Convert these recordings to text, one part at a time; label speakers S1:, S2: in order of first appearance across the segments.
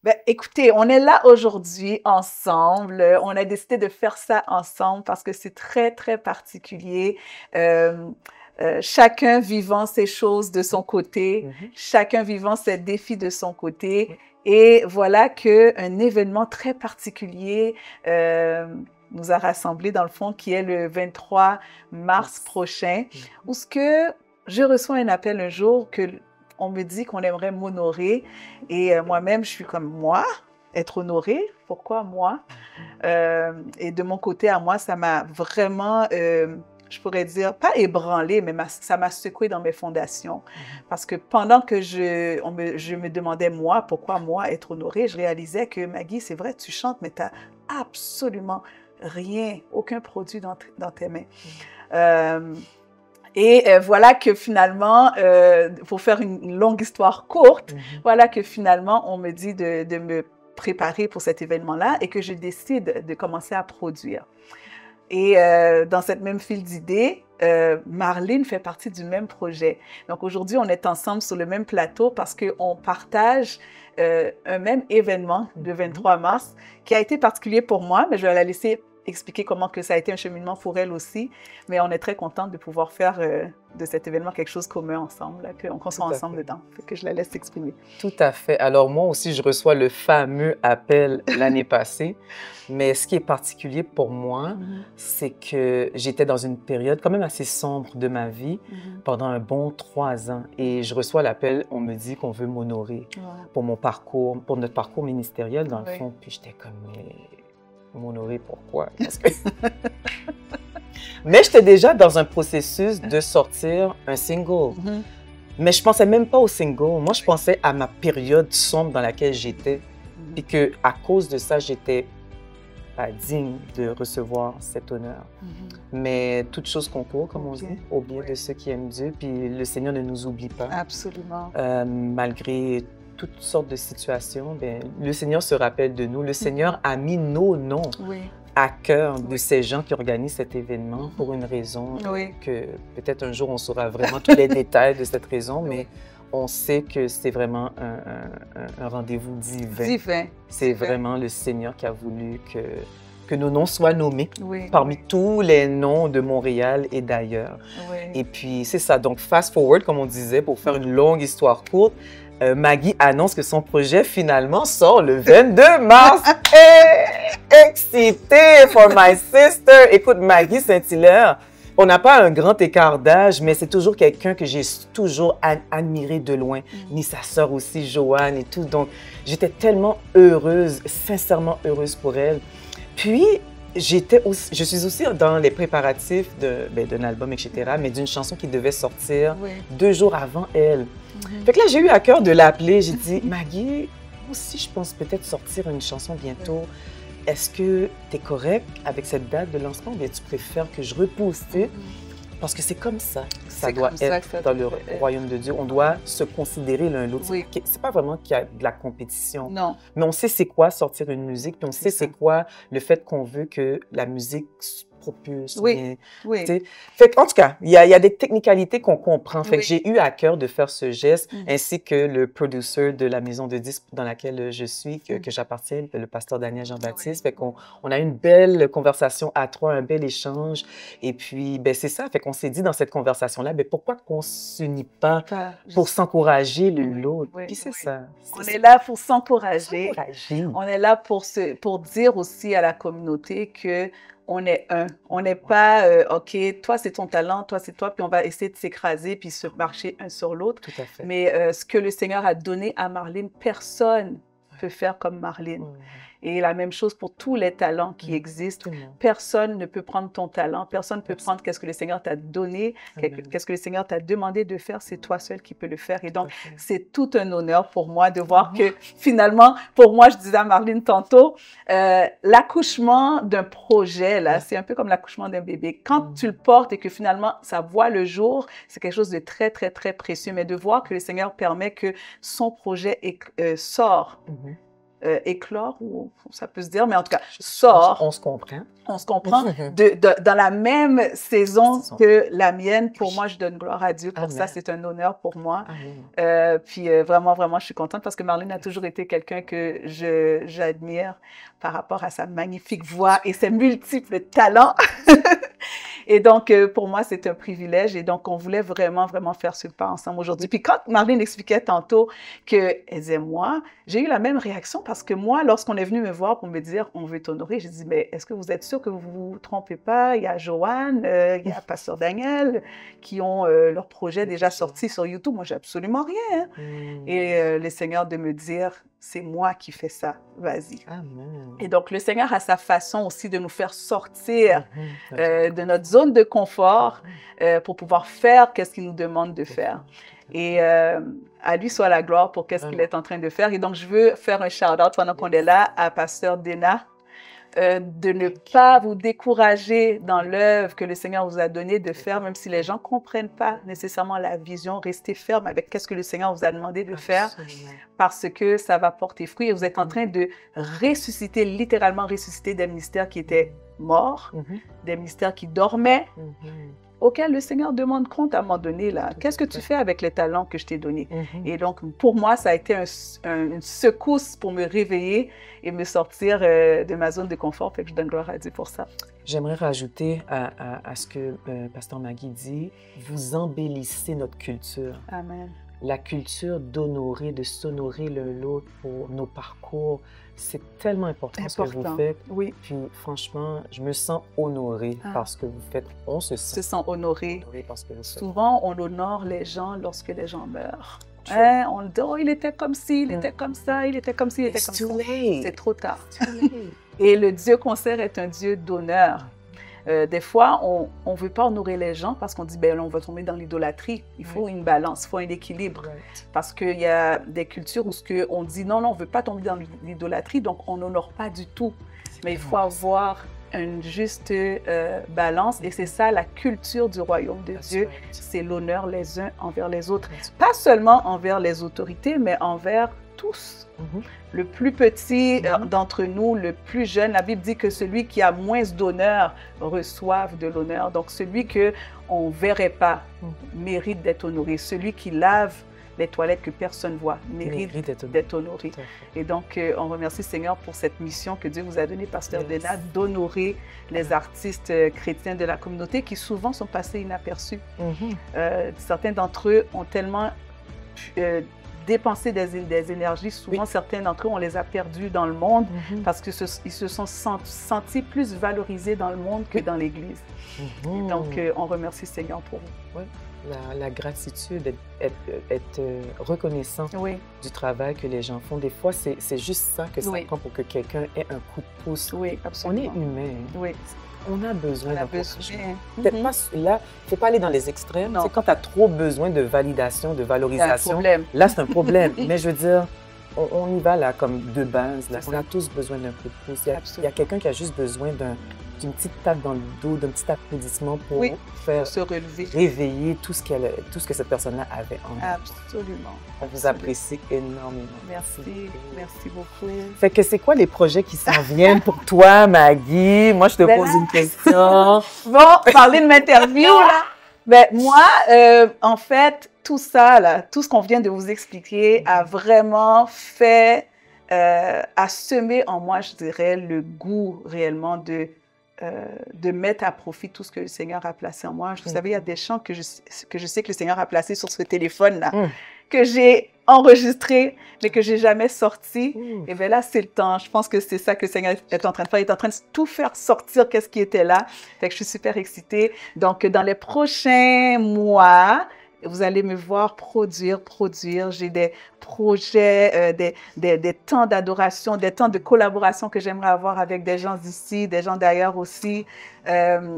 S1: Ben, écoutez, on est là aujourd'hui ensemble. On a décidé de faire ça ensemble parce que c'est très, très particulier. Euh, Chacun vivant ses choses de son côté,
S2: Mhm.
S1: chacun vivant ses défis de son côté.
S2: Oui.
S1: Et voilà qu'un événement très particulier euh, nous a rassemblés dans le fond, qui est le 23 mars
S2: Merci.
S1: prochain,
S2: Mhm.
S1: où ce que je reçois un appel un jour que on me dit qu'on aimerait m'honorer et moi-même, je suis comme moi, être honorée. Pourquoi moi? Et de mon côté à moi, ça m'a vraiment, je pourrais dire, pas ébranlé, mais ça m'a secoué dans mes fondations.
S2: Mhm.
S1: Parce que pendant que je me demandais moi, pourquoi moi être honorée, je réalisais que Maggie, c'est vrai, tu chantes, mais tu n'as absolument rien, aucun produit dans tes mains. Euh, voilà que finalement, pour faire une longue histoire courte,
S2: Mhm.
S1: voilà que finalement, on me dit de me préparer pour cet événement-là et que je décide de commencer à produire. Et dans cette même file d'idées, Marlene fait partie du même projet. Donc aujourd'hui, on est ensemble sur le même plateau parce qu'on partage un même événement le
S2: Mhm.
S1: 23 mars qui a été particulier pour moi, mais je vais la laisser expliquer comment que ça a été un cheminement pour elle aussi. Mais on est très contente de pouvoir faire de cet événement quelque chose de commun ensemble, qu'on
S2: Tout
S1: soit
S2: à
S1: ensemble
S2: fait.
S1: dedans. Fait que je la laisse s'exprimer.
S2: Tout à fait. Alors moi aussi, je reçois le fameux appel l'année passée. Mais ce qui est particulier pour moi,
S1: Mhm,
S2: c'est que j'étais dans une période quand même assez sombre de ma vie
S1: mhm.
S2: pendant un bon 3 ans. Et je reçois l'appel, on me dit qu'on veut m'honorer
S1: Ouais.
S2: pour mon parcours, pour notre parcours ministériel dans le
S1: Oui.
S2: fond. Puis j'étais comme, mais m'honorer pourquoi? Parce que... Mais j'étais déjà dans un processus de sortir un single.
S1: Mhm.
S2: Mais je pensais même pas au single. Moi, je pensais à ma période sombre dans laquelle j'étais.
S1: Mhm.
S2: Et que à cause de ça, j'étais pas digne de recevoir cet honneur.
S1: Mhm.
S2: Mais toute chose concourt, comme on
S1: Ok.
S2: dit, au bien
S1: Oui.
S2: de ceux qui aiment Dieu. Puis le Seigneur ne nous oublie pas.
S1: Absolument.
S2: Malgré toutes sortes de situations, ben, le Seigneur se rappelle de nous. Le Seigneur a mis nos noms
S1: Oui.
S2: à cœur de ces gens qui organisent cet événement pour une raison
S1: Oui.
S2: que peut-être un jour on saura vraiment tous les détails de cette raison, mais
S1: Oui.
S2: on sait que c'est vraiment un rendez-vous divin.
S1: Divin.
S2: C'est
S1: Divin.
S2: vraiment le Seigneur qui a voulu que nos noms soient nommés
S1: Oui.
S2: parmi tous les noms de Montréal et d'ailleurs.
S1: Oui.
S2: Et puis c'est ça, donc fast forward comme on disait, pour faire une longue histoire courte, Maggie annonce que son projet finalement sort le 22 mars. Hey, excitée for my sister. Écoute, Maggie Saint-Hilaire, on n'a pas un grand écart d'âge, mais c'est toujours quelqu'un que j'ai toujours admiré de loin. Ni sa sœur aussi, Joanne et tout. Donc, j'étais tellement heureuse, sincèrement heureuse pour elle. Puis, je suis aussi dans les préparatifs d'un album, etc., mais d'une chanson qui devait sortir
S1: Oui.
S2: 2 jours avant elle.
S1: Mhm.
S2: Fait que là, j'ai eu à cœur de l'appeler. J'ai dit, Maggie, moi aussi, je pense peut-être sortir une chanson bientôt. Est-ce que tu es correct avec cette date de lancement ou bien tu préfères que je repousse, tu sais? Parce que c'est comme ça que ça
S1: C'est
S2: doit
S1: comme ça
S2: être
S1: que ça
S2: dans le
S1: doit être.
S2: royaume de Dieu. On doit se considérer l'un l'autre.
S1: Oui.
S2: C'est pas vraiment qu'il y a de la compétition,
S1: Non.
S2: mais on sait c'est quoi sortir une musique, puis on
S1: C'est
S2: sait
S1: ça.
S2: c'est quoi le fait qu'on veut que la musique se propulse.
S1: Oui.
S2: Bien,
S1: Oui.
S2: tu sais. Fait en tout cas, il y a des technicalités qu'on comprend. Fait que
S1: Oui.
S2: j'ai eu à cœur de faire ce geste,
S1: Mhm.
S2: ainsi que le producer de la maison de disques dans laquelle je suis, que j'appartiens, le pasteur Daniel Jean-Baptiste. Fait qu'on a eu une belle conversation à trois, un bel échange. Et puis, ben c'est ça. Fait qu'on s'est dit dans cette conversation-là, ben pourquoi qu'on s'unit pas
S1: Pas-
S2: pour s'encourager l'une
S1: Oui,
S2: l'autre?
S1: oui,
S2: Puis c'est
S1: oui.
S2: ça.
S1: On est là pour s'encourager.
S2: S'encourager.
S1: On est là pour dire aussi à la communauté que on est un. On n'est pas, OK, toi c'est ton talent, toi c'est toi, puis on va essayer de s'écraser puis se marcher un sur l'autre.
S2: Tout à fait.
S1: Mais ce que le Seigneur a donné à Marlene, personne peut faire comme Marlene.
S2: Ouais.
S1: Et la même chose pour tous les talents qui
S2: Mm.
S1: existent.
S2: Tout le monde.
S1: Personne ne peut prendre ton talent, personne ne peut
S2: Personne.
S1: prendre qu'est-ce que le Seigneur t'a donné,
S2: Amen.
S1: qu'est-ce que le Seigneur t'a demandé de faire, c'est toi seul qui peux le faire. Et donc,
S2: Tout à fait.
S1: c'est tout un honneur pour moi de voir que finalement, pour moi, je disais à Marlene tantôt, l'accouchement d'un projet, là,
S2: Ouais.
S1: c'est un peu comme l'accouchement d'un bébé. Quand
S2: Mm.
S1: tu le portes et que finalement, ça voit le jour, c'est quelque chose de très, très, très précieux. Mais de voir que le Seigneur permet que son projet sort,
S2: Mhm.
S1: éclore, ou ça peut se dire, mais en tout cas, sort.
S2: On se comprend.
S1: On se comprend dans la même saison que la mienne. Pour moi, je donne gloire à Dieu. Pour ça, c'est un honneur pour moi. Puis vraiment, vraiment, je suis contente parce que Marlene a toujours été quelqu'un que j'admire par rapport à sa magnifique voix et ses multiples talents. Et donc, pour moi, c'est un privilège. Et donc, on voulait vraiment, vraiment faire ce pas ensemble aujourd'hui. Puis quand Marlene expliquait tantôt qu'elle disait moi, j'ai eu la même réaction parce que moi, lorsqu'on est venu me voir pour me dire on veut t'honorer, j'ai dit mais est-ce que vous êtes sûr que vous vous trompez pas? Il y a Joanne, il y a Pasteur Daniel qui ont leur projet déjà sorti sur YouTube. Moi, j'ai absolument rien. Et le Seigneur de me dire c'est moi qui fais ça, vas-y. Et donc, le Seigneur a sa façon aussi de nous faire sortir de notre zone de confort pour pouvoir faire qu'est-ce qu'il nous demande de faire. Et à lui soit la gloire pour qu'est-ce qu'il est en train de faire. Et donc, je veux faire un shout-out pendant qu'on est là à Pasteur Dena. De ne pas vous décourager dans l'œuvre que le Seigneur vous a donnée de faire, même si les gens ne comprennent pas nécessairement la vision. Restez ferme avec qu'est-ce que le Seigneur vous a demandé de faire parce que ça va porter fruit. Et vous êtes en train de ressusciter, littéralement ressusciter des ministères qui étaient morts, des ministères qui dormaient, auquel le Seigneur demande compte à un moment donné, là. Qu'est-ce que tu fais avec les talents que je t'ai donnés? Et donc, pour moi, ça a été une secousse pour me réveiller et me sortir de ma zone de confort. Fait que je donne gloire à Dieu pour ça.
S2: J'aimerais rajouter à ce que Pasteur Maggie dit, vous embellissez notre culture.
S1: Amen.
S2: La culture d'honorer, de s'honorer l'un l'autre pour nos parcours, c'est tellement important ce que vous faites.
S1: Oui.
S2: Puis franchement, je me sens honorée par ce que vous faites. On se
S1: sent honoré.
S2: Parce que vous faites.
S1: Souvent, on honore les gens lorsque les gens meurent. Hein? On dit, oh, il était comme ci, il était comme ça, il était comme ci, il était comme ça. C'est trop tard. Et le Dieu qu'on sert est un Dieu d'honneur. Des fois, on ne veut pas honorer les gens parce qu'on dit, ben là, on va tomber dans l'idolâtrie. Il faut une balance, il faut un équilibre. Parce qu'il y a des cultures où on dit, non, non, on ne veut pas tomber dans l'idolâtrie, donc on n'honore pas du tout. Mais il faut avoir une juste balance. Et c'est ça, la culture du royaume de Dieu. C'est l'honneur les uns envers les autres. Pas seulement envers les autorités, mais envers tous. Le plus petit d'entre nous, le plus jeune, la Bible dit que celui qui a moins d'honneur reçoive de l'honneur. Donc, celui qu'on ne verrait pas mérite d'être honoré. Celui qui lave les toilettes que personne ne voit mérite d'être honoré. Et donc, on remercie le Seigneur pour cette mission que Dieu vous a donnée, Pasteur Dena, d'honorer les artistes chrétiens de la communauté qui souvent sont passés inaperçus. Certains d'entre eux ont tellement dépenser des énergies. Souvent, certains d'entre eux, on les a perdus dans le monde parce qu'ils se sont sentis plus valorisés dans le monde que dans l'Église. Donc, on remercie le Seigneur pour vous.
S2: La gratitude, être reconnaissant du travail que les gens font. Des fois, c'est juste ça que ça prend pour que quelqu'un ait un coup de pouce.
S1: Oui, absolument.
S2: On est humain.
S1: Oui.
S2: On a besoin d'encouragement. Peut-être pas là, il ne faut pas aller dans les extrêmes. C'est quand tu as trop besoin de validation, de valorisation. Là, c'est un problème. Mais je veux dire, on y va là comme de base. Là. On a tous besoin d'un coup de pouce. Il y a quelqu'un qui a juste besoin d'une petite tape dans le dos, d'un petit applaudissement pour faire
S1: se relever,
S2: réveiller tout ce que cette personne-là avait en elle.
S1: Absolument.
S2: On vous apprécie énormément.
S1: Merci. Merci beaucoup.
S2: Fait que c'est quoi les projets qui s'en viennent pour toi, Maggie? Moi, je te pose une question.
S1: Bon, parler de m'interview, là. Ben, moi, en fait, tout ça, là, tout ce qu'on vient de vous expliquer a vraiment fait, a semé en moi, je dirais, le goût réellement de mettre à profit tout ce que le Seigneur a placé en moi. Vous savez, il y a des chants que je sais que le Seigneur a placés sur ce téléphone-là, que j'ai enregistré, mais que j'ai jamais sorti. Et bien là, c'est le temps. Je pense que c'est ça que le Seigneur est en train de faire. Il est en train de tout faire sortir, qu'est-ce qui était là. Fait que je suis super excitée. Donc, dans les prochains mois, vous allez me voir produire. J'ai des projets, des temps d'adoration, des temps de collaboration que j'aimerais avoir avec des gens d'ici, des gens d'ailleurs aussi. Je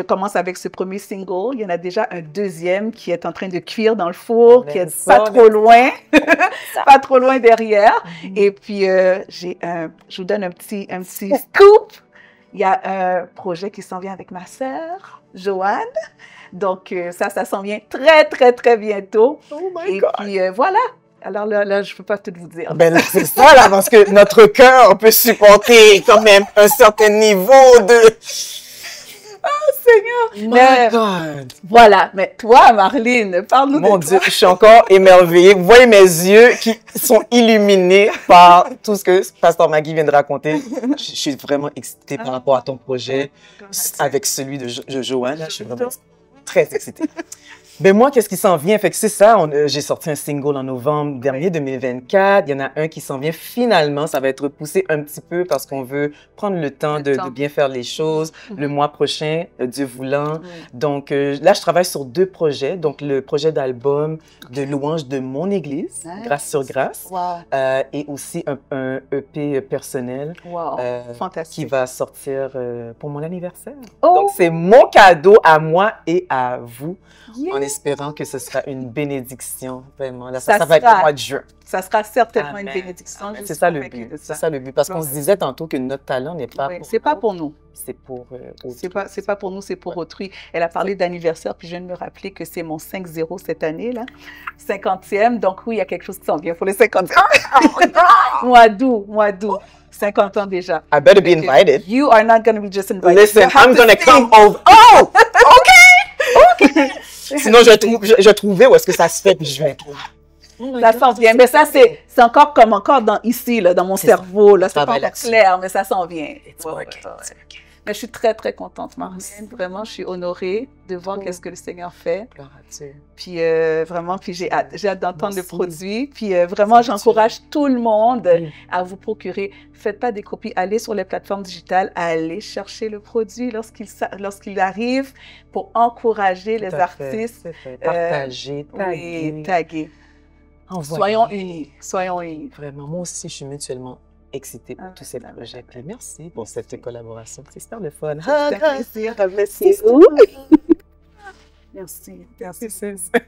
S1: commence avec ce premier single. Il y en a déjà un deuxième qui est en train de cuire dans le four, qui est pas trop loin, pas trop loin derrière. Et puis, je vous donne un petit scoop. Il y a un projet qui s'en vient avec ma sœur, Joanne. Donc, ça s'en vient très, très, très bientôt.
S2: Oh my God!
S1: Et puis, voilà. Alors là, je peux pas tout vous dire.
S2: Ben là, c'est ça, là, parce que notre cœur peut supporter quand même un certain niveau de...
S1: Seigneur.
S2: My
S1: Mais
S2: God!
S1: voilà. Mais toi, Marlene, parle-nous
S2: Mon
S1: de
S2: Dieu,
S1: toi.
S2: je suis encore émerveillée. Vous voyez mes yeux qui sont illuminés par tout ce que Pasteur Maggie vient de raconter. Je suis vraiment excitée par rapport à ton projet avec celui de Joanne. Je suis vraiment très excitée. Ben moi, qu'est-ce qui s'en vient? Fait que c'est ça, j'ai sorti un single en novembre dernier, 2024. Il y en a un qui s'en vient finalement. Ça va être repoussé un petit peu parce qu'on veut prendre le temps de bien faire les choses. Le mois prochain, Dieu voulant. Donc là, je travaille sur 2 projets. Donc le projet d'album de louange de mon église, Grâce sur Grâce.
S1: Wow.
S2: Et aussi un EP personnel
S1: Wow. Fantastique.
S2: qui va sortir pour mon anniversaire.
S1: Oh.
S2: Donc c'est mon cadeau à moi et à vous.
S1: Yeah.
S2: En espérant que ce sera une bénédiction, vraiment. Là,
S1: Ça
S2: ça va être
S1: sera.
S2: le mois de juin.
S1: Ça sera certainement
S2: Amen.
S1: une bénédiction.
S2: Amen.
S1: Je
S2: C'est
S1: suis
S2: ça le
S1: convaincue
S2: but.
S1: de
S2: C'est
S1: ça.
S2: ça le but. Parce qu'on se disait tantôt que notre talent n'est pas
S1: Oui,
S2: pour
S1: c'est pas
S2: nous,
S1: pour nous.
S2: c'est pour autrui.
S1: C'est pas pour nous, c'est pour autrui. Elle a parlé d'anniversaire, puis je viens de me rappeler que c'est mon 5-0 cette année, là. 50e. Donc oui, il y a quelque chose qui s'en vient pour les 50e. Mois d'août. 50 ans déjà.
S2: I better be invited.
S1: You are not going to be just invited.
S2: Listen,
S1: You have
S2: I'm
S1: to
S2: gonna
S1: sing.
S2: come over. Oh! OK! Sinon, je trouvais où est-ce que ça se fait, puis je vais être là.
S1: Ça s'en vient. Mais ça, c'est encore comme encore dans ici, là, dans mon cerveau. Là, c'est pas
S2: Travaille
S1: encore
S2: là-dessus.
S1: clair, mais ça s'en vient.
S2: It's
S1: Ouais,
S2: working.
S1: ouais, ouais. Mais je suis très, très contente, Marlène. Vraiment, je suis honorée de voir
S2: Cool.
S1: qu'est-ce que le Seigneur fait.
S2: Gloire à Dieu.
S1: Puis vraiment, puis j'ai hâte d'entendre le
S2: Merci.
S1: produit. Puis vraiment,
S2: Merci.
S1: j'encourage tout le monde
S2: Oui.
S1: à vous procurer. Faites pas des copies. Allez sur les plateformes digitales, allez chercher le produit lorsqu'il arrive pour encourager les
S2: Tout à fait.
S1: artistes.
S2: C'est fait. Partager, taguer.
S1: Oui, taguer.
S2: Envoyer.
S1: Soyons unis. Soyons unis.
S2: Vraiment, moi aussi, je suis mutuellement excitée pour
S1: Ah,
S2: tous ces
S1: ah,
S2: projets.
S1: ah,
S2: Puis merci pour cette collaboration. C'est super le fun.
S1: C'est un plaisir.
S2: Merci.
S1: Merci. Merci.
S2: C'est ça.